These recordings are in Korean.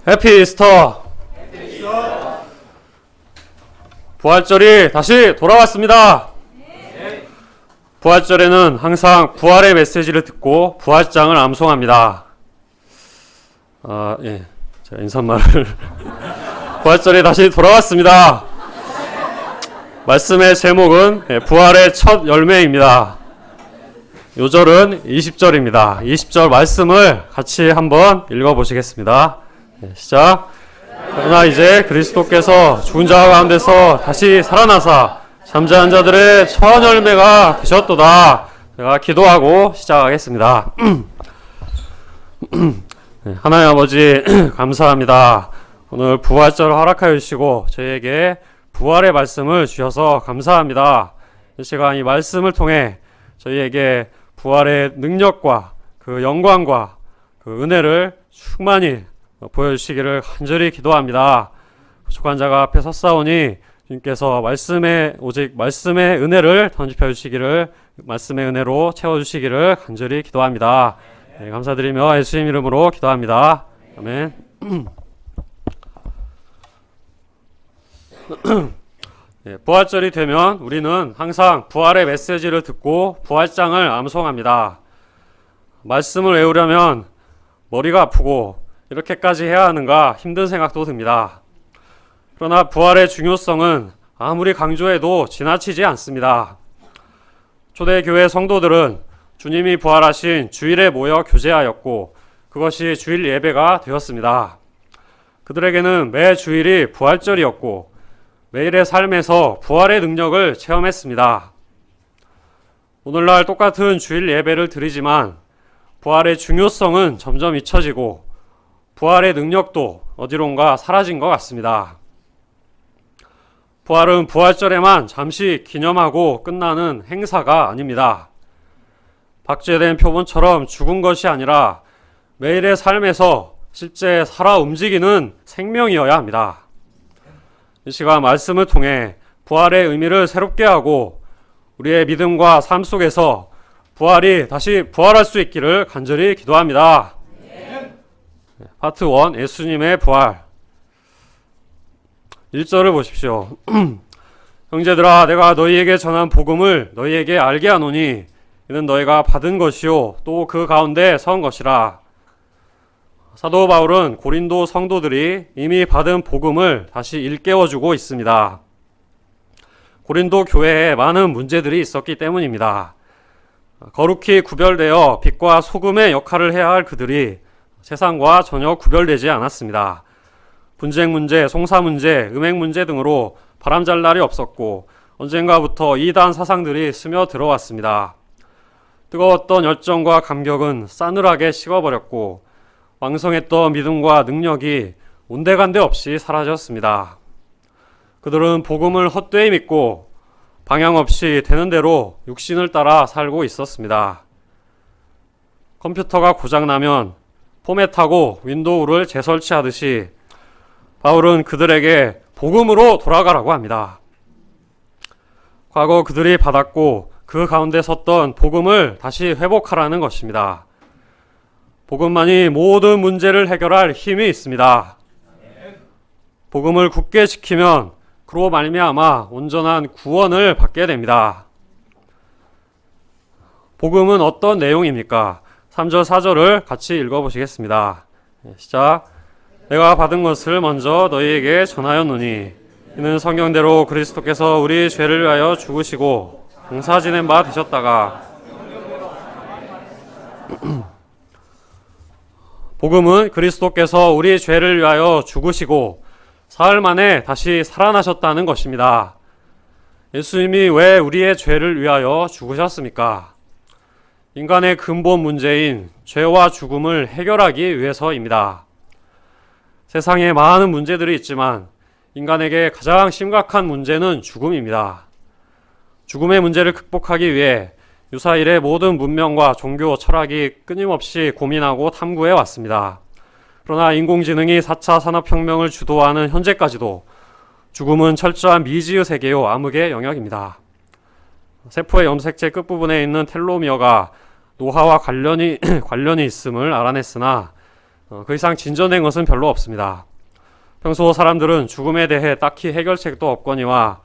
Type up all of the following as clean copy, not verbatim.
해피 이스터! 부활절이 다시 돌아왔습니다. 부활절에는 항상 부활의 메시지를 듣고 부활장을 암송합니다. 제가 인사말을 부활절이 다시 돌아왔습니다. 말씀의 제목은 부활의 첫 열매입니다. 요절은 20절입니다. 20절 말씀을 같이 한번 읽어보시겠습니다. 시작. 그러나 이제 그리스도께서 죽은 자 가운데서 다시 살아나사 잠자는 자들의 첫 열매가 되셨도다. 제가 기도하고 시작하겠습니다. 하나님 아버지 감사합니다. 오늘 부활절 허락하여 주시고 저희에게 부활의 말씀을 주셔서 감사합니다. 이 시간 이 말씀을 통해 저희에게 부활의 능력과 그 영광과 그 은혜를 충만히 보여주시기를 간절히 기도합니다. 부족한 자가 앞에 섰사오니 주님께서 오직 말씀의 은혜를 던집혀 주시기를, 말씀의 은혜로 채워주시기를 간절히 기도합니다. 감사드리며 예수님 이름으로 기도합니다. 아멘. 부활절이 되면 우리는 항상 부활의 메시지를 듣고 부활장을 암송합니다. 말씀을 외우려면 머리가 아프고 이렇게까지 해야 하는가 힘든 생각도 듭니다. 그러나 부활의 중요성은 아무리 강조해도 지나치지 않습니다. 초대교회 성도들은 주님이 부활하신 주일에 모여 교제하였고 그것이 주일 예배가 되었습니다. 그들에게는 매 주일이 부활절이었고 매일의 삶에서 부활의 능력을 체험했습니다. 오늘날 똑같은 주일 예배를 드리지만 부활의 중요성은 점점 잊혀지고 부활의 능력도 어디론가 사라진 것 같습니다. 부활은 부활절에만 잠시 기념하고 끝나는 행사가 아닙니다. 박제된 표본처럼 죽은 것이 아니라 매일의 삶에서 실제 살아 움직이는 생명이어야 합니다. 이 시간 말씀을 통해 부활의 의미를 새롭게 하고 우리의 믿음과 삶 속에서 부활이 다시 부활할 수 있기를 간절히 기도합니다. 파트 1 예수님의 부활 1절을 보십시오. 형제들아 내가 너희에게 전한 복음을 너희에게 알게 하노니 이는 너희가 받은 것이요 또 그 가운데 선 것이라. 사도 바울은 고린도 성도들이 이미 받은 복음을 다시 일깨워주고 있습니다. 고린도 교회에 많은 문제들이 있었기 때문입니다. 거룩히 구별되어 빛과 소금의 역할을 해야 할 그들이 세상과 전혀 구별되지 않았습니다. 분쟁 문제, 송사 문제, 음행 문제 등으로 바람잘 날이 없었고 언젠가부터 이단 사상들이 스며들어왔습니다. 뜨거웠던 열정과 감격은 싸늘하게 식어버렸고 왕성했던 믿음과 능력이 온데간데 없이 사라졌습니다. 그들은 복음을 헛되이 믿고 방향 없이 되는 대로 육신을 따라 살고 있었습니다. 컴퓨터가 고장나면 포맷하고 윈도우를 재설치하듯이 바울은 그들에게 복음으로 돌아가라고 합니다. 과거 그들이 받았고 그 가운데 섰던 복음을 다시 회복하라는 것입니다. 복음만이 모든 문제를 해결할 힘이 있습니다. 복음을 굳게 지키면 그로 말미암아 온전한 구원을 받게 됩니다. 복음은 어떤 내용입니까? 3절 4절을 같이 읽어보시겠습니다. 시작. 내가 받은 것을 먼저 너희에게 전하였노니 이는 성경대로 그리스도께서 우리 죄를 위하여 죽으시고 장사 지낸 바 되셨다가 복음은 그리스도께서 우리 죄를 위하여 죽으시고 사흘 만에 다시 살아나셨다는 것입니다. 예수님이 왜 우리의 죄를 위하여 죽으셨습니까? 인간의 근본 문제인 죄와 죽음을 해결하기 위해서입니다. 세상에 많은 문제들이 있지만 인간에게 가장 심각한 문제는 죽음입니다. 죽음의 문제를 극복하기 위해 유사 이래 모든 문명과 종교, 철학이 끊임없이 고민하고 탐구해 왔습니다. 그러나 인공지능이 4차 산업혁명을 주도하는 현재까지도 죽음은 철저한 미지의 세계요 암흑의 영역입니다. 세포의 염색체 끝부분에 있는 텔로미어가 노화와 관련이 있음을 알아냈으나 그 이상 진전된 것은 별로 없습니다. 평소 사람들은 죽음에 대해 딱히 해결책도 없거니와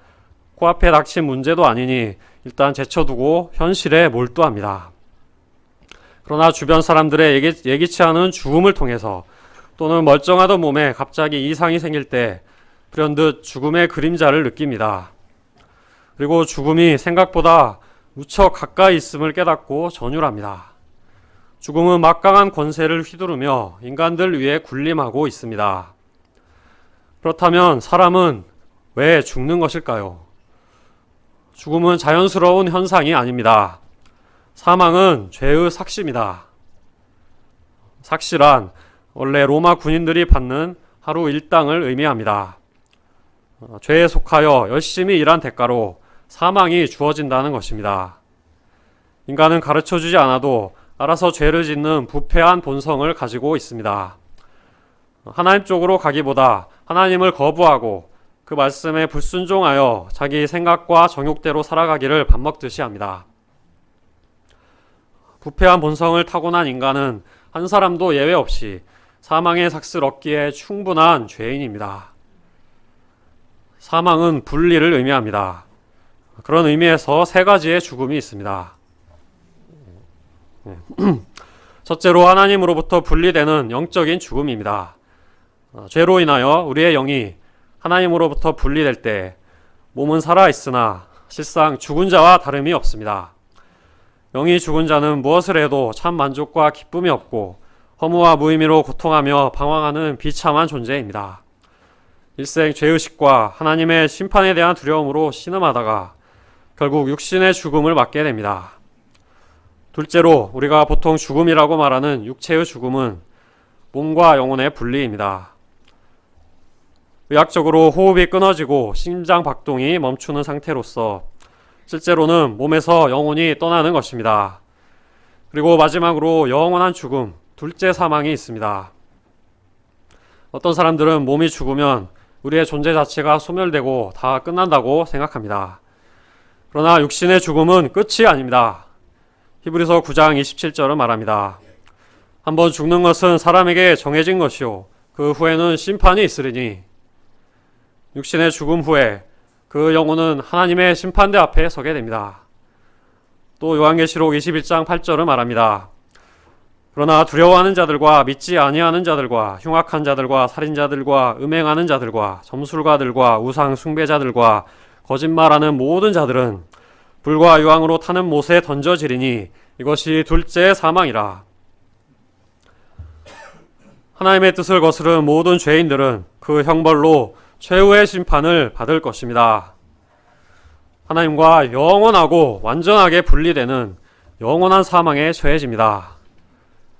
코앞에 닥친 문제도 아니니 일단 제쳐두고 현실에 몰두합니다. 그러나 주변 사람들의 예기치 않은 죽음을 통해서 또는 멀쩡하던 몸에 갑자기 이상이 생길 때 불현듯 죽음의 그림자를 느낍니다. 그리고 죽음이 생각보다 무척 가까이 있음을 깨닫고 전율합니다. 죽음은 막강한 권세를 휘두르며 인간들 위에 군림하고 있습니다. 그렇다면 사람은 왜 죽는 것일까요? 죽음은 자연스러운 현상이 아닙니다. 사망은 죄의 삭시입니다. 삭시란 원래 로마 군인들이 받는 하루 일당을 의미합니다. 죄에 속하여 열심히 일한 대가로 사망이 주어진다는 것입니다. 인간은 가르쳐주지 않아도 알아서 죄를 짓는 부패한 본성을 가지고 있습니다. 하나님 쪽으로 가기보다 하나님을 거부하고 그 말씀에 불순종하여 자기 생각과 정욕대로 살아가기를 밥 먹듯이 합니다. 부패한 본성을 타고난 인간은 한 사람도 예외 없이 사망의 삭스를 얻기에 충분한 죄인입니다. 사망은 분리를 의미합니다. 그런 의미에서 세 가지의 죽음이 있습니다. 첫째로 하나님으로부터 분리되는 영적인 죽음입니다. 죄로 인하여 우리의 영이 하나님으로부터 분리될 때 몸은 살아있으나 실상 죽은 자와 다름이 없습니다. 영이 죽은 자는 무엇을 해도 참 만족과 기쁨이 없고 허무와 무의미로 고통하며 방황하는 비참한 존재입니다. 일생 죄의식과 하나님의 심판에 대한 두려움으로 신음하다가 결국 육신의 죽음을 맞게 됩니다. 둘째로 우리가 보통 죽음이라고 말하는 육체의 죽음은 몸과 영혼의 분리입니다. 의학적으로 호흡이 끊어지고 심장 박동이 멈추는 상태로서 실제로는 몸에서 영혼이 떠나는 것입니다. 그리고 마지막으로 영원한 죽음, 둘째 사망이 있습니다. 어떤 사람들은 몸이 죽으면 우리의 존재 자체가 소멸되고 다 끝난다고 생각합니다. 그러나 육신의 죽음은 끝이 아닙니다. 히브리서 9장 27절은 말합니다. 한번 죽는 것은 사람에게 정해진 것이요 그 후에는 심판이 있으리니 육신의 죽음 후에 그 영혼은 하나님의 심판대 앞에 서게 됩니다. 또 요한계시록 21장 8절은 말합니다. 그러나 두려워하는 자들과 믿지 아니하는 자들과 흉악한 자들과 살인자들과 음행하는 자들과 점술가들과 우상 숭배자들과 거짓말하는 모든 자들은 불과 유황으로 타는 못에 던져지리니 이것이 둘째 사망이라. 하나님의 뜻을 거스른 모든 죄인들은 그 형벌로 최후의 심판을 받을 것입니다. 하나님과 영원하고 완전하게 분리되는 영원한 사망에 처해집니다.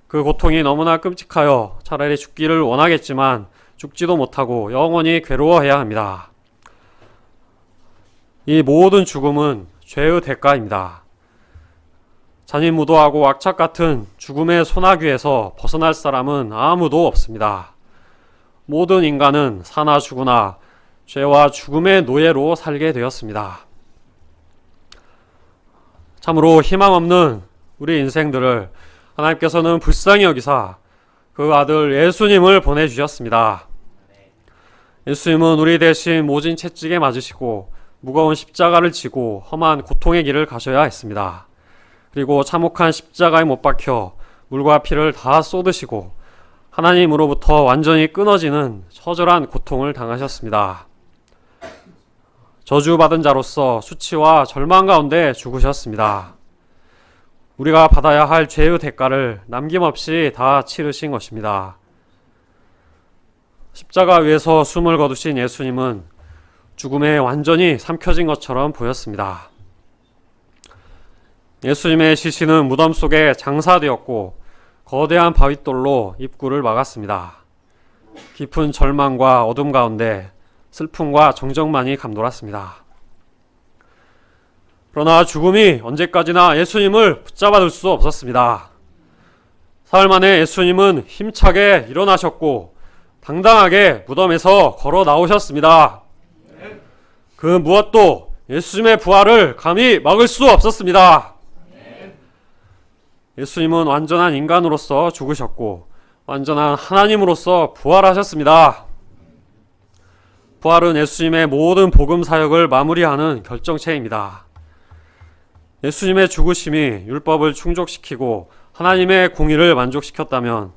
그 고통이 너무나 끔찍하여 차라리 죽기를 원하겠지만 죽지도 못하고 영원히 괴로워해야 합니다. 이 모든 죽음은 죄의 대가입니다. 잔인무도하고 악착 같은 죽음의 소나귀에서 벗어날 사람은 아무도 없습니다. 모든 인간은 사나 죽으나 죄와 죽음의 노예로 살게 되었습니다. 참으로 희망 없는 우리 인생들을 하나님께서는 불쌍히 여기사 그 아들 예수님을 보내주셨습니다. 예수님은 우리 대신 모진 채찍에 맞으시고 무거운 십자가를 지고 험한 고통의 길을 가셔야 했습니다. 그리고 참혹한 십자가에 못 박혀 물과 피를 다 쏟으시고 하나님으로부터 완전히 끊어지는 처절한 고통을 당하셨습니다. 저주받은 자로서 수치와 절망 가운데 죽으셨습니다. 우리가 받아야 할 죄의 대가를 남김없이 다 치르신 것입니다. 십자가 위에서 숨을 거두신 예수님은 죽음에 완전히 삼켜진 것처럼 보였습니다. 예수님의 시신은 무덤 속에 장사되었고 거대한 바윗돌로 입구를 막았습니다. 깊은 절망과 어둠 가운데 슬픔과 정적만이 감돌았습니다. 그러나 죽음이 언제까지나 예수님을 붙잡아둘 수 없었습니다. 사흘 만에 예수님은 힘차게 일어나셨고 당당하게 무덤에서 걸어 나오셨습니다. 그 무엇도 예수님의 부활을 감히 막을 수 없었습니다. 예수님은 완전한 인간으로서 죽으셨고 완전한 하나님으로서 부활하셨습니다. 부활은 예수님의 모든 복음 사역을 마무리하는 결정체입니다. 예수님의 죽으심이 율법을 충족시키고 하나님의 공의를 만족시켰다면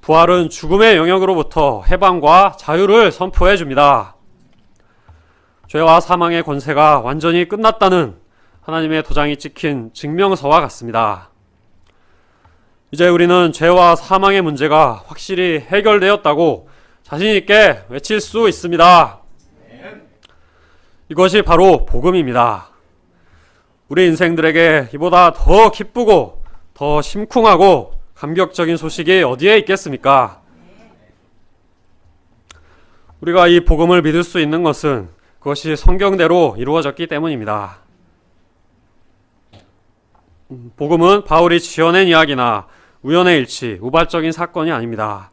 부활은 죽음의 영역으로부터 해방과 자유를 선포해 줍니다. 죄와 사망의 권세가 완전히 끝났다는 하나님의 도장이 찍힌 증명서와 같습니다. 이제 우리는 죄와 사망의 문제가 확실히 해결되었다고 자신 있게 외칠 수 있습니다. 이것이 바로 복음입니다. 우리 인생들에게 이보다 더 기쁘고 더 심쿵하고 감격적인 소식이 어디에 있겠습니까? 우리가 이 복음을 믿을 수 있는 것은 그것이 성경대로 이루어졌기 때문입니다. 복음은 바울이 지어낸 이야기나 우연의 일치, 우발적인 사건이 아닙니다.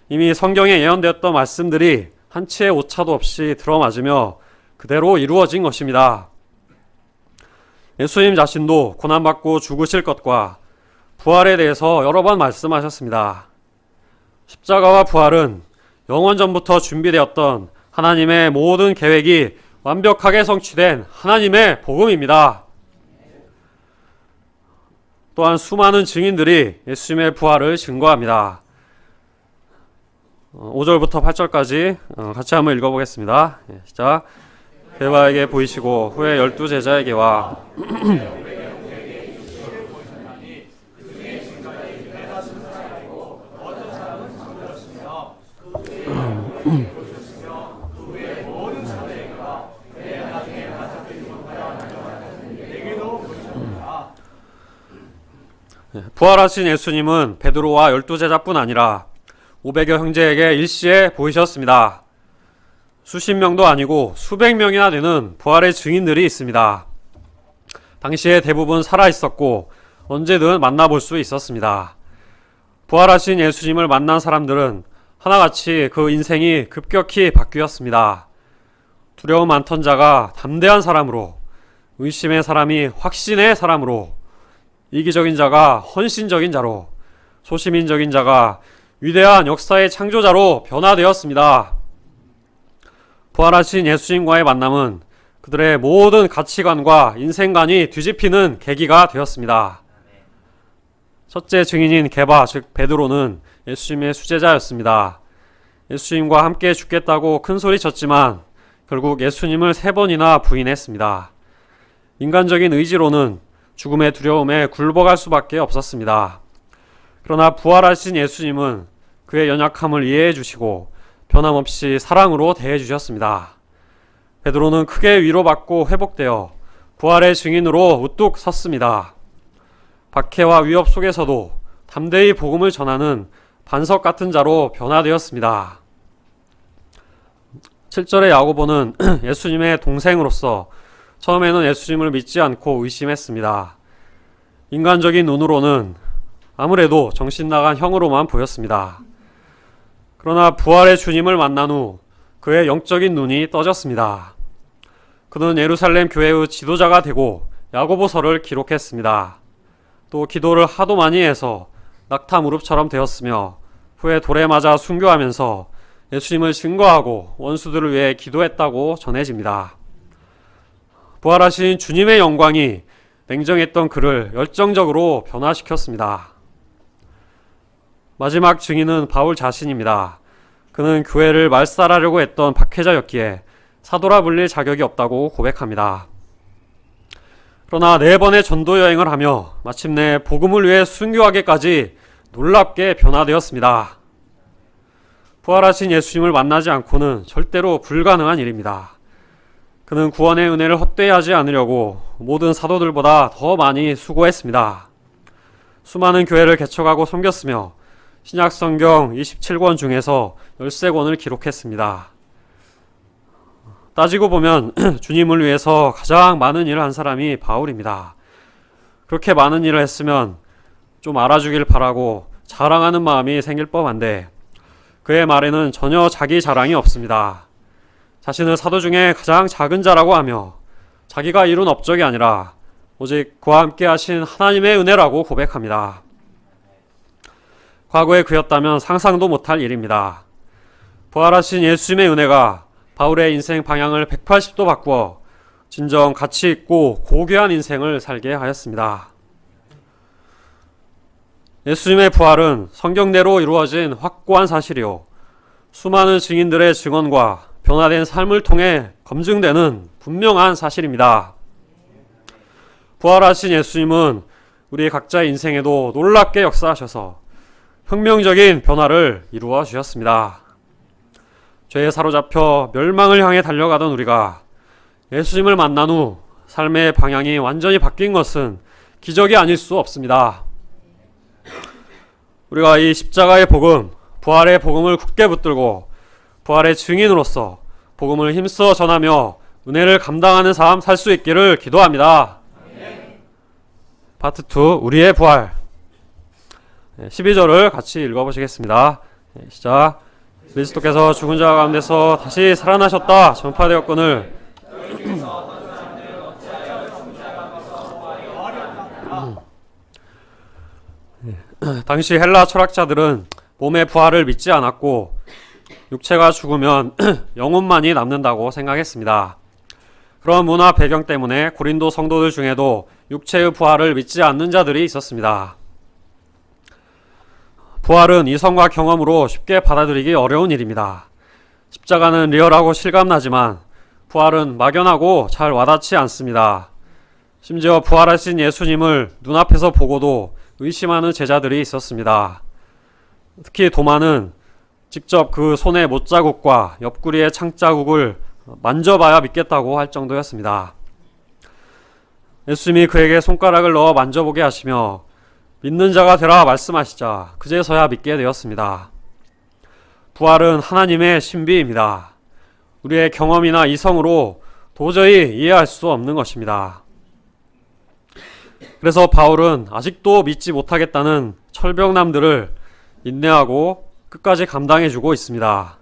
이미 성경에 예언되었던 말씀들이 한치의 오차도 없이 들어맞으며 그대로 이루어진 것입니다. 예수님 자신도 고난받고 죽으실 것과 부활에 대해서 여러 번 말씀하셨습니다. 십자가와 부활은 영원 전부터 준비되었던 하나님의 모든 계획이 완벽하게 성취된 하나님의 복음입니다. 또한 수많은 증인들이 예수님의 부활을 증거합니다. 5절부터 8절까지 같이 한번 읽어보겠습니다. 시작. 베바에게 보이시고 후에 12제자에게와 부활하신 예수님은 베드로와 12제자뿐 아니라 500여 형제에게 일시에 보이셨습니다. 수십 명도 아니고 수백 명이나 되는 부활의 증인들이 있습니다. 당시에 대부분 살아있었고 언제든 만나볼 수 있었습니다. 부활하신 예수님을 만난 사람들은 하나같이 그 인생이 급격히 바뀌었습니다. 두려움 많던 자가 담대한 사람으로, 의심의 사람이 확신의 사람으로, 이기적인 자가 헌신적인 자로, 소시민적인 자가 위대한 역사의 창조자로 변화되었습니다. 부활하신 예수님과의 만남은 그들의 모든 가치관과 인생관이 뒤집히는 계기가 되었습니다. 첫째 증인인 게바, 즉 베드로는 예수님의 수제자였습니다. 예수님과 함께 죽겠다고 큰 소리 쳤지만 결국 예수님을 3번이나 부인했습니다. 인간적인 의지로는 죽음의 두려움에 굴복할 수밖에 없었습니다. 그러나 부활하신 예수님은 그의 연약함을 이해해 주시고 변함없이 사랑으로 대해 주셨습니다. 베드로는 크게 위로받고 회복되어 부활의 증인으로 우뚝 섰습니다. 박해와 위협 속에서도 담대히 복음을 전하는 반석 같은 자로 변화되었습니다. 7절의 야고보는 예수님의 동생으로서 처음에는 예수님을 믿지 않고 의심했습니다. 인간적인 눈으로는 아무래도 정신나간 형으로만 보였습니다. 그러나 부활의 주님을 만난 후 그의 영적인 눈이 떠졌습니다. 그는 예루살렘 교회의 지도자가 되고 야고보서를 기록했습니다. 또 기도를 하도 많이 해서 낙타 무릎처럼 되었으며 후에 돌에 맞아 순교하면서 예수님을 증거하고 원수들을 위해 기도했다고 전해집니다. 부활하신 주님의 영광이 냉정했던 그를 열정적으로 변화시켰습니다. 마지막 증인은 바울 자신입니다. 그는 교회를 말살하려고 했던 박해자였기에 사도라 불릴 자격이 없다고 고백합니다. 그러나 4번의 전도 여행을 하며 마침내 복음을 위해 순교하기까지 놀랍게 변화되었습니다. 부활하신 예수님을 만나지 않고는 절대로 불가능한 일입니다. 그는 구원의 은혜를 헛되이 하지 않으려고 모든 사도들보다 더 많이 수고했습니다. 수많은 교회를 개척하고 섬겼으며 신약 성경 27권 중에서 13권을 기록했습니다. 따지고 보면 주님을 위해서 가장 많은 일을 한 사람이 바울입니다. 그렇게 많은 일을 했으면 좀 알아주길 바라고 자랑하는 마음이 생길 법한데 그의 말에는 전혀 자기 자랑이 없습니다. 자신을 사도 중에 가장 작은 자라고 하며 자기가 이룬 업적이 아니라 오직 그와 함께 하신 하나님의 은혜라고 고백합니다. 과거에 그였다면 상상도 못할 일입니다. 부활하신 예수님의 은혜가 바울의 인생 방향을 180도 바꾸어 진정 가치 있고 고귀한 인생을 살게 하였습니다. 예수님의 부활은 성경대로 이루어진 확고한 사실이요, 수많은 증인들의 증언과 변화된 삶을 통해 검증되는 분명한 사실입니다. 부활하신 예수님은 우리 각자의 인생에도 놀랍게 역사하셔서 혁명적인 변화를 이루어 주셨습니다. 죄에 사로잡혀 멸망을 향해 달려가던 우리가 예수님을 만난 후 삶의 방향이 완전히 바뀐 것은 기적이 아닐 수 없습니다. 우리가 이 십자가의 복음, 부활의 복음을 굳게 붙들고 부활의 증인으로서 복음을 힘써 전하며 은혜를 감당하는 삶 살 수 있기를 기도합니다. 파트 2, 우리의 부활. 12절을 같이 읽어보시겠습니다. 시작. 그리스도께서 죽은 자 가운데서 다시 살아나셨다 전파되었거늘 당시 헬라 철학자들은 몸의 부활을 믿지 않았고 육체가 죽으면 영혼만이 남는다고 생각했습니다. 그런 문화 배경 때문에 고린도 성도들 중에도 육체의 부활을 믿지 않는 자들이 있었습니다. 부활은 이성과 경험으로 쉽게 받아들이기 어려운 일입니다. 십자가는 리얼하고 실감나지만 부활은 막연하고 잘 와닿지 않습니다. 심지어 부활하신 예수님을 눈앞에서 보고도 의심하는 제자들이 있었습니다. 특히 도마는 직접 그 손의 못자국과 옆구리의 창자국을 만져봐야 믿겠다고 할 정도였습니다. 예수님이 그에게 손가락을 넣어 만져보게 하시며 믿는 자가 되라 말씀하시자 그제서야 믿게 되었습니다. 부활은 하나님의 신비입니다. 우리의 경험이나 이성으로 도저히 이해할 수 없는 것입니다. 그래서 바울은 아직도 믿지 못하겠다는 철벽남들을 인내하고 끝까지 감당해주고 있습니다.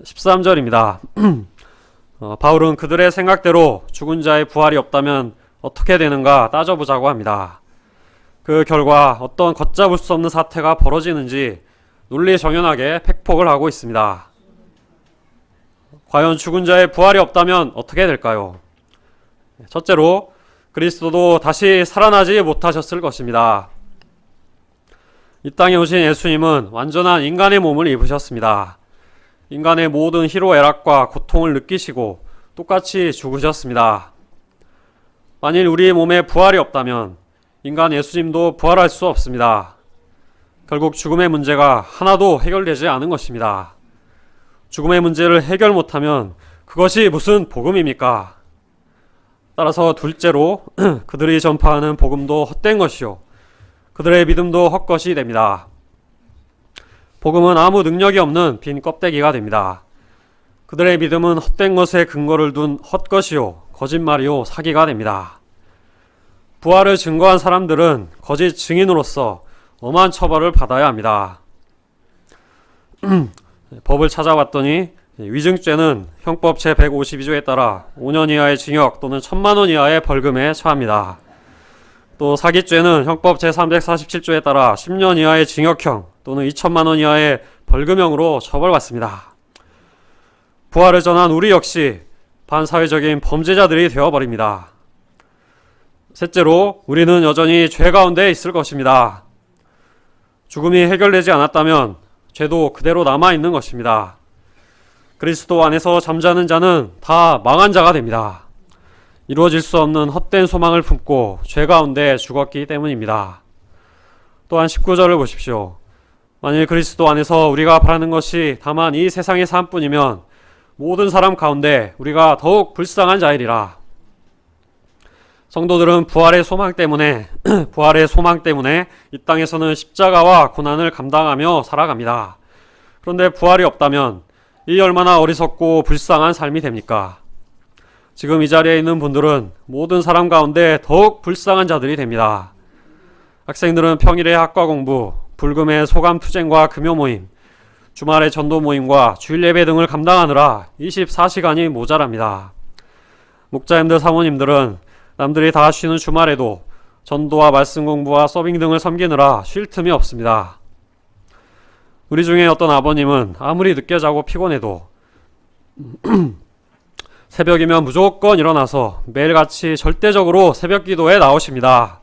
13절입니다. 바울은 그들의 생각대로 죽은 자의 부활이 없다면 어떻게 되는가 따져보자고 합니다. 그 결과 어떤 걷잡을 수 없는 사태가 벌어지는지 논리정연하게 팩폭을 하고 있습니다. 과연 죽은 자의 부활이 없다면 어떻게 될까요? 첫째로 그리스도도 다시 살아나지 못하셨을 것입니다. 이 땅에 오신 예수님은 완전한 인간의 몸을 입으셨습니다. 인간의 모든 희로애락과 고통을 느끼시고 똑같이 죽으셨습니다. 만일 우리 몸에 부활이 없다면 인간 예수님도 부활할 수 없습니다. 결국 죽음의 문제가 하나도 해결되지 않은 것입니다. 죽음의 문제를 해결 못하면 그것이 무슨 복음입니까? 따라서 둘째로 그들이 전파하는 복음도 헛된 것이요 그들의 믿음도 헛것이 됩니다. 복음은 아무 능력이 없는 빈 껍데기가 됩니다. 그들의 믿음은 헛된 것에 근거를 둔 헛것이요 거짓말이요 사기가 됩니다. 부활을 증거한 사람들은 거짓 증인으로서 엄한 처벌을 받아야 합니다. 법을 찾아봤더니 위증죄는 형법 제152조에 따라 5년 이하의 징역 또는 1,000만 원 이하의 벌금에 처합니다. 또 사기죄는 형법 제347조에 따라 10년 이하의 징역형 또는 2,000만 원 이하의 벌금형으로 처벌받습니다. 부활을 전한 우리 역시 반사회적인 범죄자들이 되어버립니다. 셋째로 우리는 여전히 죄 가운데 있을 것입니다. 죽음이 해결되지 않았다면 죄도 그대로 남아있는 것입니다. 그리스도 안에서 잠자는 자는 다 망한 자가 됩니다. 이루어질 수 없는 헛된 소망을 품고 죄 가운데 죽었기 때문입니다. 또한 19절을 보십시오. 만일 그리스도 안에서 우리가 바라는 것이 다만 이 세상의 삶뿐이면 모든 사람 가운데 우리가 더욱 불쌍한 자이리라. 성도들은 부활의 소망 때문에 이 땅에서는 십자가와 고난을 감당하며 살아갑니다. 그런데 부활이 없다면 이 얼마나 어리석고 불쌍한 삶이 됩니까? 지금 이 자리에 있는 분들은 모든 사람 가운데 더욱 불쌍한 자들이 됩니다. 학생들은 평일에 학과 공부, 불금의 소감 투쟁과 금요 모임, 주말의 전도 모임과 주일 예배 등을 감당하느라 24시간이 모자랍니다. 목자님들, 사모님들은 남들이 다 쉬는 주말에도 전도와 말씀 공부와 서빙 등을 섬기느라 쉴 틈이 없습니다. 우리 중에 어떤 아버님은 아무리 늦게 자고 피곤해도 새벽이면 무조건 일어나서 매일같이 절대적으로 새벽 기도에 나오십니다.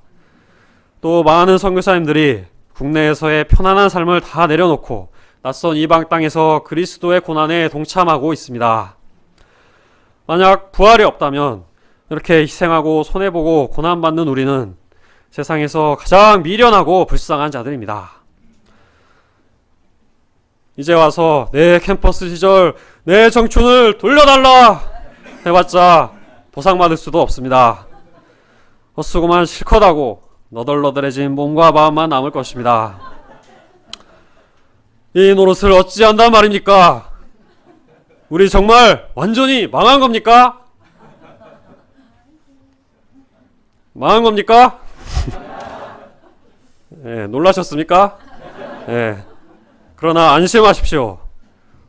또 많은 선교사님들이 국내에서의 편안한 삶을 다 내려놓고 낯선 이방 땅에서 그리스도의 고난에 동참하고 있습니다. 만약 부활이 없다면 이렇게 희생하고 손해보고 고난받는 우리는 세상에서 가장 미련하고 불쌍한 자들입니다. 이제 와서 내 캠퍼스 시절, 내 청춘을 돌려달라 해봤자 보상받을 수도 없습니다. 헛수고만 실컷 하고 너덜너덜해진 몸과 마음만 남을 것입니다. 이 노릇을 어찌 한단 말입니까? 우리 정말 완전히 망한 겁니까? 망한 겁니까? 네, 놀라셨습니까? 네. 그러나 안심하십시오.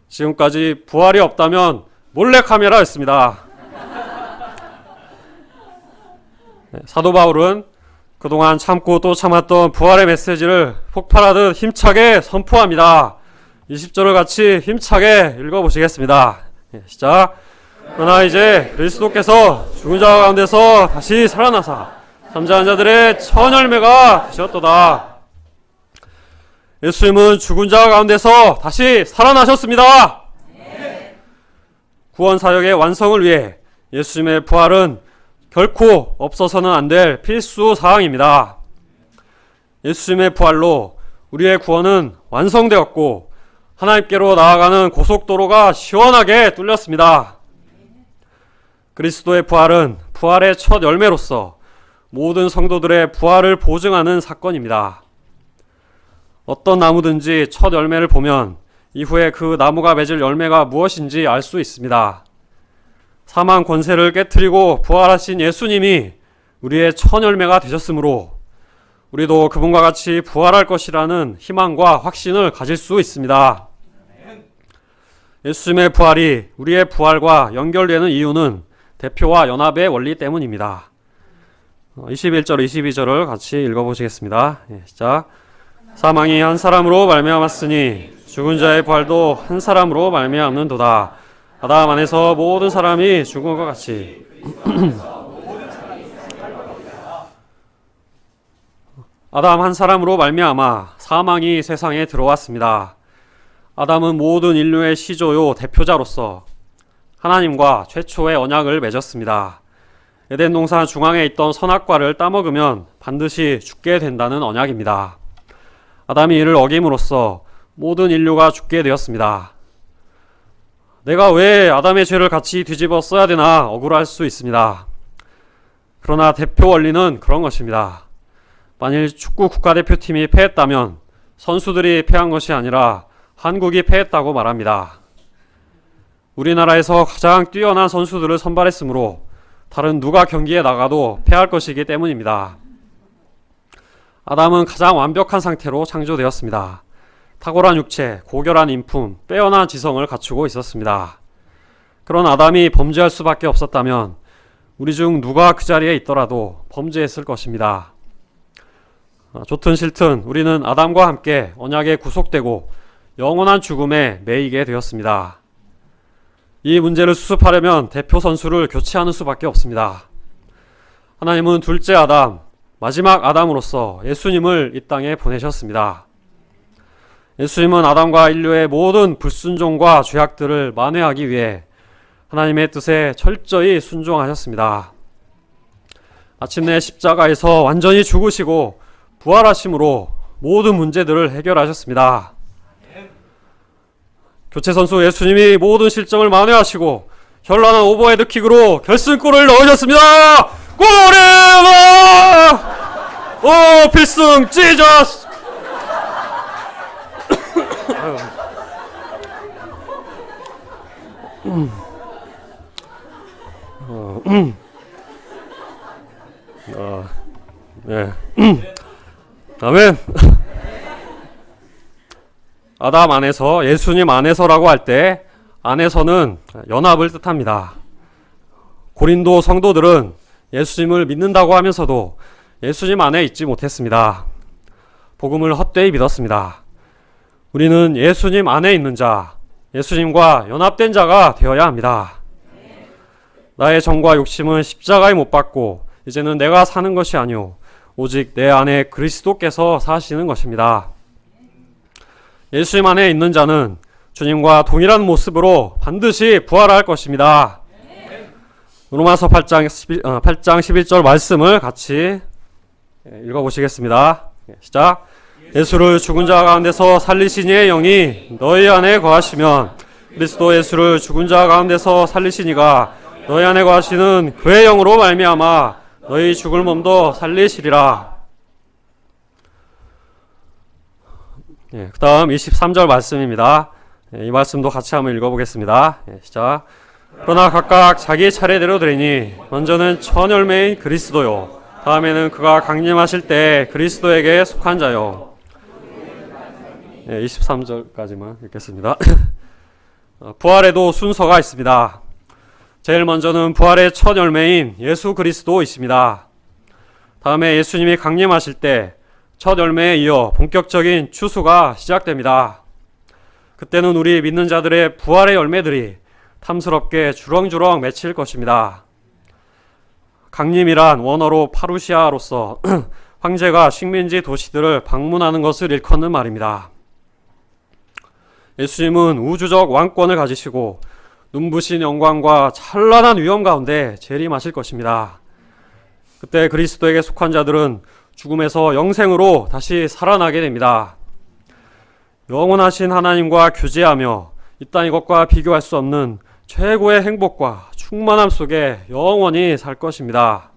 지금까지 부활이 없다면 몰래카메라였습니다. 네, 사도 바울은 그동안 참고 또 참았던 부활의 메시지를 폭발하듯 힘차게 선포합니다. 20절을 같이 힘차게 읽어보시겠습니다. 네, 시작. 그러나 이제 그리스도께서 죽은 자 가운데서 다시 살아나사 잠자는 자들의 첫 열매가 되셨도다. 예수님은 죽은 자 가운데서 다시 살아나셨습니다. 구원 사역의 완성을 위해 예수님의 부활은 결코 없어서는 안 될 필수 사항입니다. 예수님의 부활로 우리의 구원은 완성되었고 하나님께로 나아가는 고속도로가 시원하게 뚫렸습니다. 그리스도의 부활은 부활의 첫 열매로서 모든 성도들의 부활을 보증하는 사건입니다. 어떤 나무든지 첫 열매를 보면 이후에 그 나무가 맺을 열매가 무엇인지 알 수 있습니다. 사망 권세를 깨트리고 부활하신 예수님이 우리의 첫 열매가 되셨으므로 우리도 그분과 같이 부활할 것이라는 희망과 확신을 가질 수 있습니다. 예수님의 부활이 우리의 부활과 연결되는 이유는 대표와 연합의 원리 때문입니다. 21절, 22절을 같이 읽어보시겠습니다. 시작. 사망이 한 사람으로 말미암았으니 죽은 자의 부활도 한 사람으로 말미암는도다. 아담 안에서 모든 사람이 죽은 것 같이 아담 한 사람으로 말미암아 사망이 세상에 들어왔습니다. 아담은 모든 인류의 시조요 대표자로서 하나님과 최초의 언약을 맺었습니다. 에덴 동산 중앙에 있던 선악과를 따먹으면 반드시 죽게 된다는 언약입니다. 아담이 이를 어김으로써 모든 인류가 죽게 되었습니다. 내가 왜 아담의 죄를 같이 뒤집어 써야 되나 억울할 수 있습니다. 그러나 대표 원리는 그런 것입니다. 만일 축구 국가대표팀이 패했다면 선수들이 패한 것이 아니라 한국이 패했다고 말합니다. 우리나라에서 가장 뛰어난 선수들을 선발했으므로 다른 누가 경기에 나가도 패할 것이기 때문입니다. 아담은 가장 완벽한 상태로 창조되었습니다. 탁월한 육체, 고결한 인품, 빼어난 지성을 갖추고 있었습니다. 그런 아담이 범죄할 수밖에 없었다면 우리 중 누가 그 자리에 있더라도 범죄했을 것입니다. 좋든 싫든 우리는 아담과 함께 언약에 구속되고 영원한 죽음에 매이게 되었습니다. 이 문제를 수습하려면 대표 선수를 교체하는 수밖에 없습니다. 하나님은 둘째 아담, 마지막 아담으로서 예수님을 이 땅에 보내셨습니다. 예수님은 아담과 인류의 모든 불순종과 죄악들을 만회하기 위해 하나님의 뜻에 철저히 순종하셨습니다. 마침내 십자가에서 완전히 죽으시고 부활하심으로 모든 문제들을 해결하셨습니다. 교체선수 예수님이 모든 실점을 만회하시고 현란한 오버헤드킥으로 결승골을 넣으셨습니다. 골이다! 오, 필승 지저스! 네. 아멘. 아담 안에서, 예수님 안에서라고 할 때 안에서는 연합을 뜻합니다. 고린도 성도들은 예수님을 믿는다고 하면서도 예수님 안에 있지 못했습니다. 복음을 헛되이 믿었습니다. 우리는 예수님 안에 있는 자, 예수님과 연합된 자가 되어야 합니다. 나의 정과 욕심은 십자가에 못 박고 이제는 내가 사는 것이 아니오 오직 내 안에 그리스도께서 사시는 것입니다. 예수님 안에 있는 자는 주님과 동일한 모습으로 반드시 부활할 것입니다. 로마서 8장 11절 말씀을 같이 읽어보시겠습니다. 시작. 예수를 죽은 자 가운데서 살리신 이의 영이 너희 안에 거하시면 그리스도 예수를 죽은 자 가운데서 살리신 이가 너희 안에 거하시는 그의 영으로 말미암아 너희 죽을 몸도 살리시리라. 그 다음 23절 말씀입니다. 이 말씀도 같이 한번 읽어보겠습니다. 시작. 그러나 각각 자기 차례대로 드리니 먼저는 첫 열매인 그리스도요 다음에는 그가 강림하실 때 그리스도에게 속한 자요. 23절까지만 읽겠습니다. 부활에도 순서가 있습니다. 제일 먼저는 부활의 첫 열매인 예수 그리스도이십니다. 다음에 예수님이 강림하실 때 첫 열매에 이어 본격적인 추수가 시작됩니다. 그때는 우리 믿는 자들의 부활의 열매들이 탐스럽게 주렁주렁 맺힐 것입니다. 강림이란 원어로 파루시아로서 황제가 식민지 도시들을 방문하는 것을 일컫는 말입니다. 예수님은 우주적 왕권을 가지시고 눈부신 영광과 찬란한 위엄 가운데 재림하실 것입니다. 그때 그리스도에게 속한 자들은 죽음에서 영생으로 다시 살아나게 됩니다. 영원하신 하나님과 교제하며 이 땅 이것과 비교할 수 없는 최고의 행복과 충만함 속에 영원히 살 것입니다.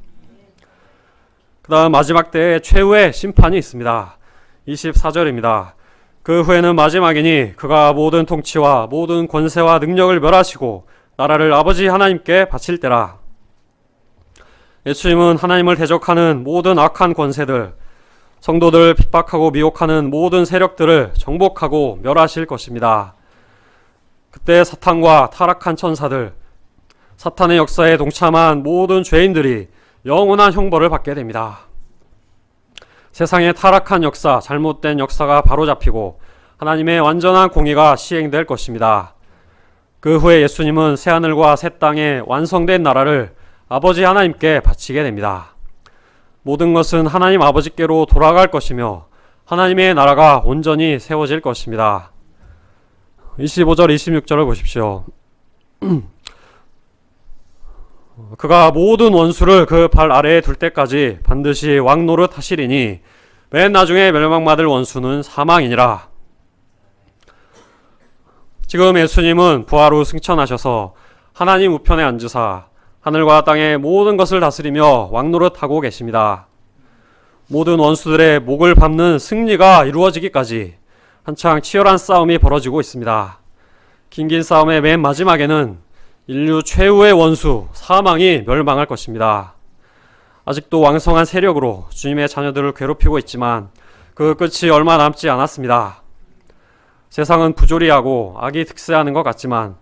그 다음 마지막 때에 최후의 심판이 있습니다. 24절입니다. 그 후에는 마지막이니 그가 모든 통치와 모든 권세와 능력을 멸하시고 나라를 아버지 하나님께 바칠 때라. 예수님은 하나님을 대적하는 모든 악한 권세들, 성도들을 핍박하고 미혹하는 모든 세력들을 정복하고 멸하실 것입니다. 그때 사탄과 타락한 천사들, 사탄의 역사에 동참한 모든 죄인들이 영원한 형벌을 받게 됩니다. 세상의 타락한 역사, 잘못된 역사가 바로잡히고 하나님의 완전한 공의가 시행될 것입니다. 그 후에 예수님은 새하늘과 새 땅의 완성된 나라를 아버지 하나님께 바치게 됩니다. 모든 것은 하나님 아버지께로 돌아갈 것이며 하나님의 나라가 온전히 세워질 것입니다. 25절 26절을 보십시오. 그가 모든 원수를 그 발 아래에 둘 때까지 반드시 왕노릇 하시리니 맨 나중에 멸망받을 원수는 사망이니라. 지금 예수님은 부활 후 승천하셔서 하나님 우편에 앉으사 하늘과 땅의 모든 것을 다스리며 왕노릇하고 계십니다. 모든 원수들의 목을 밟는 승리가 이루어지기까지 한창 치열한 싸움이 벌어지고 있습니다. 긴긴 싸움의 맨 마지막에는 인류 최후의 원수 사망이 멸망할 것입니다. 아직도 왕성한 세력으로 주님의 자녀들을 괴롭히고 있지만 그 끝이 얼마 남지 않았습니다. 세상은 부조리하고 악이 득세하는 것 같지만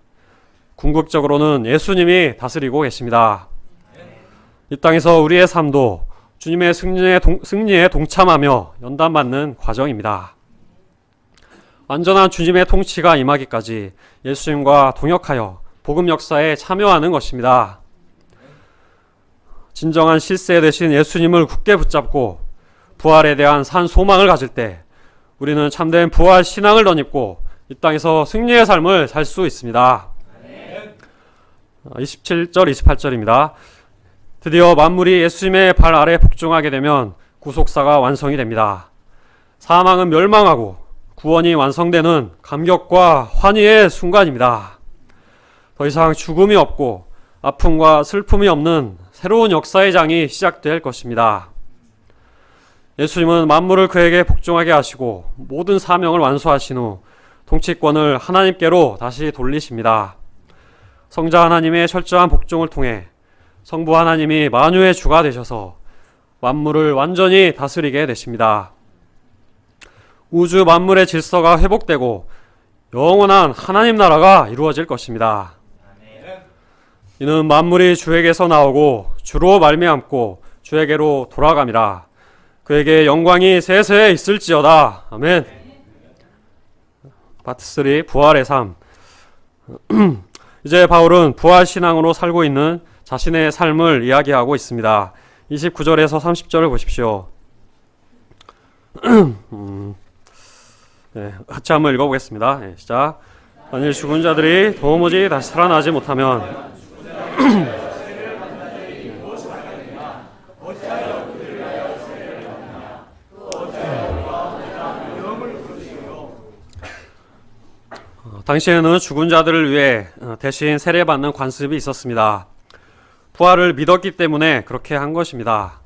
궁극적으로는 예수님이 다스리고 계십니다. 이 땅에서 우리의 삶도 주님의 승리에 동참하며 연단받는 과정입니다. 완전한 주님의 통치가 임하기까지 예수님과 동역하여 복음 역사에 참여하는 것입니다. 진정한 실세 되신 예수님을 굳게 붙잡고 부활에 대한 산 소망을 가질 때 우리는 참된 부활 신앙을 덧입고 이 땅에서 승리의 삶을 살 수 있습니다. 27절 28절입니다. 드디어 만물이 예수님의 발 아래 복종하게 되면 구속사가 완성이 됩니다. 사망은 멸망하고 구원이 완성되는 감격과 환희의 순간입니다. 더 이상 죽음이 없고 아픔과 슬픔이 없는 새로운 역사의 장이 시작될 것입니다. 예수님은 만물을 그에게 복종하게 하시고 모든 사명을 완수하신 후 통치권을 하나님께로 다시 돌리십니다. 성자 하나님의 철저한 복종을 통해 성부 하나님이 만유의 주가 되셔서 만물을 완전히 다스리게 되십니다. 우주 만물의 질서가 회복되고 영원한 하나님 나라가 이루어질 것입니다. 이는 만물이 주에게서 나오고 주로 말미암고 주에게로 돌아감이라. 그에게 영광이 세세 있을지어다. 아멘. 파트 3 부활의 삶. 이제 바울은 부활 신앙으로 살고 있는 자신의 삶을 이야기하고 있습니다. 29절에서 30절을 보십시오. 네, 같이 한번 읽어보겠습니다. 네, 시작. 만일 죽은 자들이 도무지 다시 살아나지 못하면 당시에는 죽은 자들을 위해 대신 세례받는 관습이 있었습니다. 부활을 믿었기 때문에 그렇게 한 것입니다.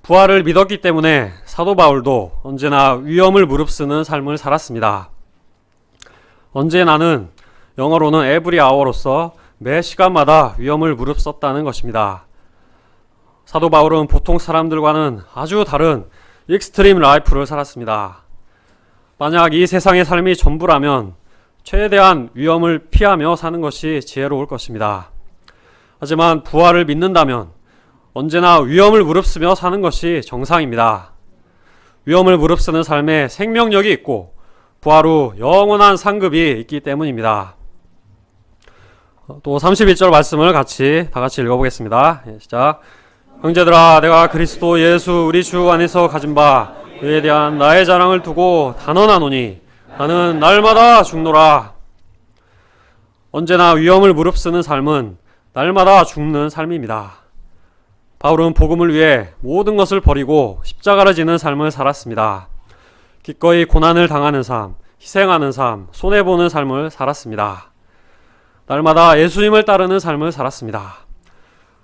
부활을 믿었기 때문에 사도 바울도 언제나 위험을 무릅쓰는 삶을 살았습니다. 언제나는 영어로는 every hour로서 매 시간마다 위험을 무릅썼다는 것입니다. 사도 바울은 보통 사람들과는 아주 다른 익스트림 라이프를 살았습니다. 만약 이 세상의 삶이 전부라면 최대한 위험을 피하며 사는 것이 지혜로울 것입니다. 하지만 부활을 믿는다면 언제나 위험을 무릅쓰며 사는 것이 정상입니다. 위험을 무릅쓰는 삶에 생명력이 있고 부활 후 영원한 상급이 있기 때문입니다. 또 31절 말씀을 다 같이 읽어보겠습니다. 시작. 형제들아, 내가 그리스도 예수 우리 주 안에서 가진 바 그에 대한 나의 자랑을 두고 단언하노니 나는 날마다 죽노라. 언제나 위험을 무릅쓰는 삶은 날마다 죽는 삶입니다. 바울은 복음을 위해 모든 것을 버리고 십자가를 지는 삶을 살았습니다. 기꺼이 고난을 당하는 삶, 희생하는 삶, 손해보는 삶을 살았습니다. 날마다 예수님을 따르는 삶을 살았습니다.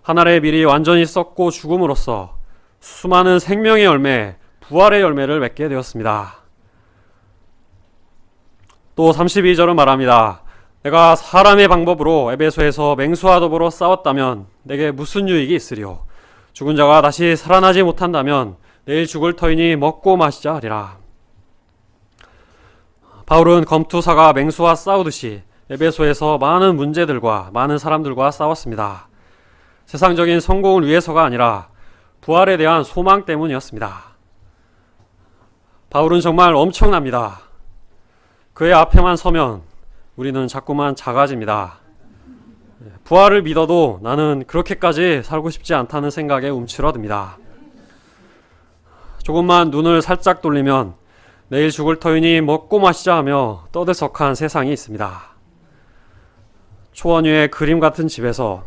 한 알의 밀이 완전히 썩고 죽음으로써 수많은 생명의 열매, 부활의 열매를 맺게 되었습니다. 또 32절은 말합니다. 내가 사람의 방법으로 에베소에서 맹수와 더불어 싸웠다면 내게 무슨 유익이 있으리요. 죽은 자가 다시 살아나지 못한다면 내일 죽을 터이니 먹고 마시자 하리라. 바울은 검투사가 맹수와 싸우듯이 에베소에서 많은 문제들과 많은 사람들과 싸웠습니다. 세상적인 성공을 위해서가 아니라 부활에 대한 소망 때문이었습니다. 바울은 정말 엄청납니다. 그의 앞에만 서면 우리는 자꾸만 작아집니다. 부활을 믿어도 나는 그렇게까지 살고 싶지 않다는 생각에 움츠러듭니다. 조금만 눈을 살짝 돌리면 내일 죽을 터이니 먹고 마시자 하며 떠들썩한 세상이 있습니다. 초원위의 그림 같은 집에서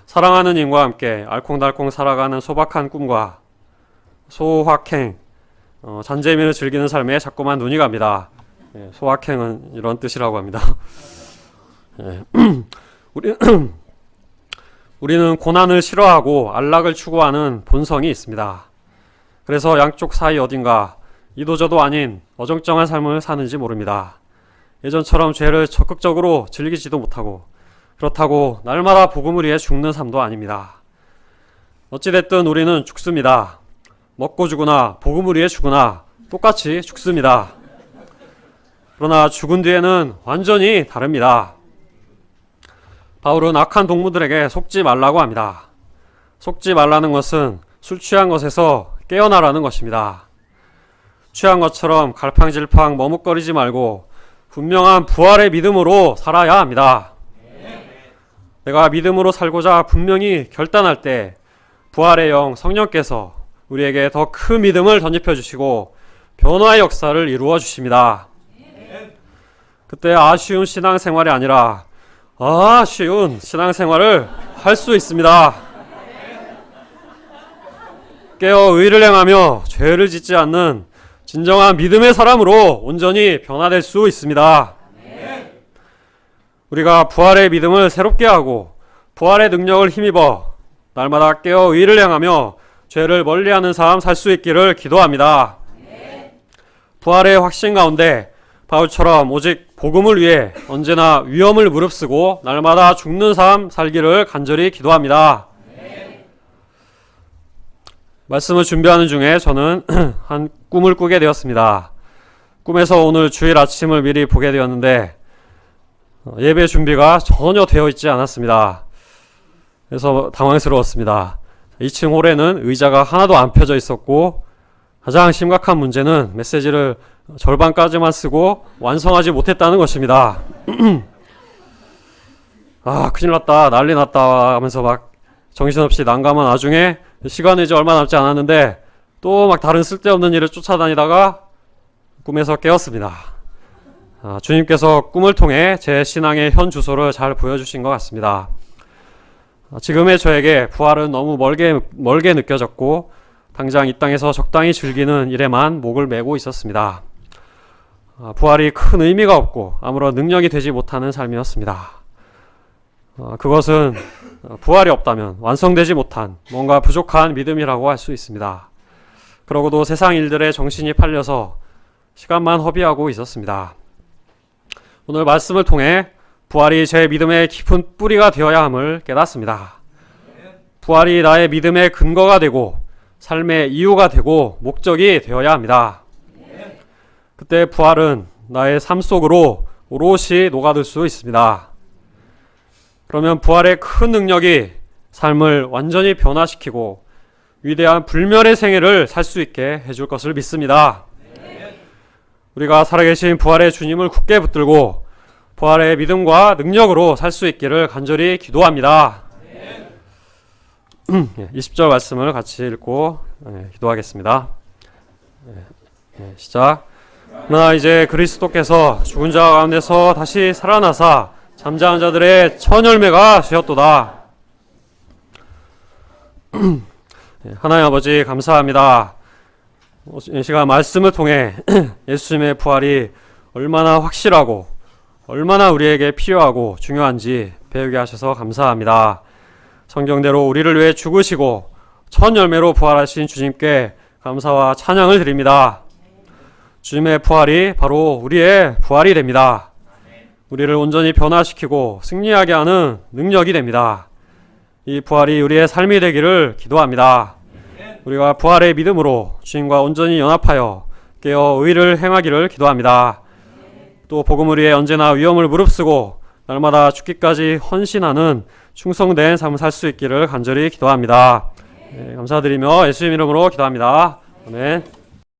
사랑하는 님과 함께 알콩달콩 살아가는 소박한 꿈과 소확행, 잔재미를 즐기는 삶에 자꾸만 눈이 갑니다. 소확행은 이런 뜻이라고 합니다. 우리는 고난을 싫어하고 안락을 추구하는 본성이 있습니다. 그래서 양쪽 사이 어딘가 이도저도 아닌 어정쩡한 삶을 사는지 모릅니다. 예전처럼 죄를 적극적으로 즐기지도 못하고 그렇다고 날마다 복음을 위해 죽는 삶도 아닙니다. 어찌됐든 우리는 죽습니다. 먹고 죽으나 복음을 위해 죽으나 똑같이 죽습니다. 그러나 죽은 뒤에는 완전히 다릅니다. 바울은 악한 동무들에게 속지 말라고 합니다. 속지 말라는 것은 술 취한 것에서 깨어나라는 것입니다. 취한 것처럼 갈팡질팡 머뭇거리지 말고 분명한 부활의 믿음으로 살아야 합니다. 내가 믿음으로 살고자 분명히 결단할 때 부활의 영 성령께서 우리에게 더 큰 믿음을 덧입혀 주시고 변화의 역사를 이루어 주십니다. 그때 아쉬운 신앙생활이 아니라 쉬운 신앙생활을 할 수 있습니다. 깨어 의를 행하며 죄를 짓지 않는 진정한 믿음의 사람으로 온전히 변화될 수 있습니다. 우리가 부활의 믿음을 새롭게 하고 부활의 능력을 힘입어 날마다 깨어 의를 행하며 죄를 멀리하는 삶 살 수 있기를 기도합니다. 부활의 확신 가운데 바울처럼 오직 복음을 위해 언제나 위험을 무릅쓰고 날마다 죽는 삶 살기를 간절히 기도합니다. 말씀을 준비하는 중에 저는 한 꿈을 꾸게 되었습니다. 꿈에서 오늘 주일 아침을 미리 보게 되었는데 예배 준비가 전혀 되어 있지 않았습니다. 그래서 당황스러웠습니다. 2층 홀에는 의자가 하나도 안 펴져 있었고 가장 심각한 문제는 메시지를 절반까지만 쓰고 완성하지 못했다는 것입니다. 아, 큰일 났다, 난리 났다 하면서 막 정신없이 난감한 와중에 시간이 이제 얼마 남지 않았는데 또 막 다른 쓸데없는 일을 쫓아다니다가 꿈에서 깨었습니다. 주님께서 꿈을 통해 제 신앙의 현 주소를 잘 보여주신 것 같습니다. 지금의 저에게 부활은 너무 멀게 느껴졌고 당장 이 땅에서 적당히 즐기는 일에만 목을 메고 있었습니다. 부활이 큰 의미가 없고 아무런 능력이 되지 못하는 삶이었습니다. 그것은 부활이 없다면 완성되지 못한 뭔가 부족한 믿음이라고 할 수 있습니다. 그러고도 세상 일들에 정신이 팔려서 시간만 허비하고 있었습니다. 오늘 말씀을 통해 부활이 제 믿음의 깊은 뿌리가 되어야 함을 깨닫습니다. 부활이 나의 믿음의 근거가 되고 삶의 이유가 되고 목적이 되어야 합니다. 그때 부활은 나의 삶 속으로 오롯이 녹아들 수 있습니다. 그러면 부활의 큰 능력이 삶을 완전히 변화시키고 위대한 불멸의 생애를 살 수 있게 해줄 것을 믿습니다. 우리가 살아계신 부활의 주님을 굳게 붙들고 부활의 믿음과 능력으로 살 수 있기를 간절히 기도합니다. 20절 말씀을 같이 읽고 기도하겠습니다. 시작. 그러나 이제 그리스도께서 죽은 자 가운데서 다시 살아나사 잠자는 자들의 첫 열매가 되었도다. 하나님 아버지 감사합니다. 이 시간 말씀을 통해 예수님의 부활이 얼마나 확실하고 얼마나 우리에게 필요하고 중요한지 배우게 하셔서 감사합니다. 성경대로 우리를 위해 죽으시고 첫 열매로 부활하신 주님께 감사와 찬양을 드립니다. 주님의 부활이 바로 우리의 부활이 됩니다. 우리를 온전히 변화시키고 승리하게 하는 능력이 됩니다. 이 부활이 우리의 삶이 되기를 기도합니다. 우리가 부활의 믿음으로 주님과 온전히 연합하여 깨어 의를 행하기를 기도합니다. 또 복음을 위해 언제나 위험을 무릅쓰고 날마다 죽기까지 헌신하는 충성된 삶을 살 수 있기를 간절히 기도합니다. 감사드리며 예수님 이름으로 기도합니다. 아멘.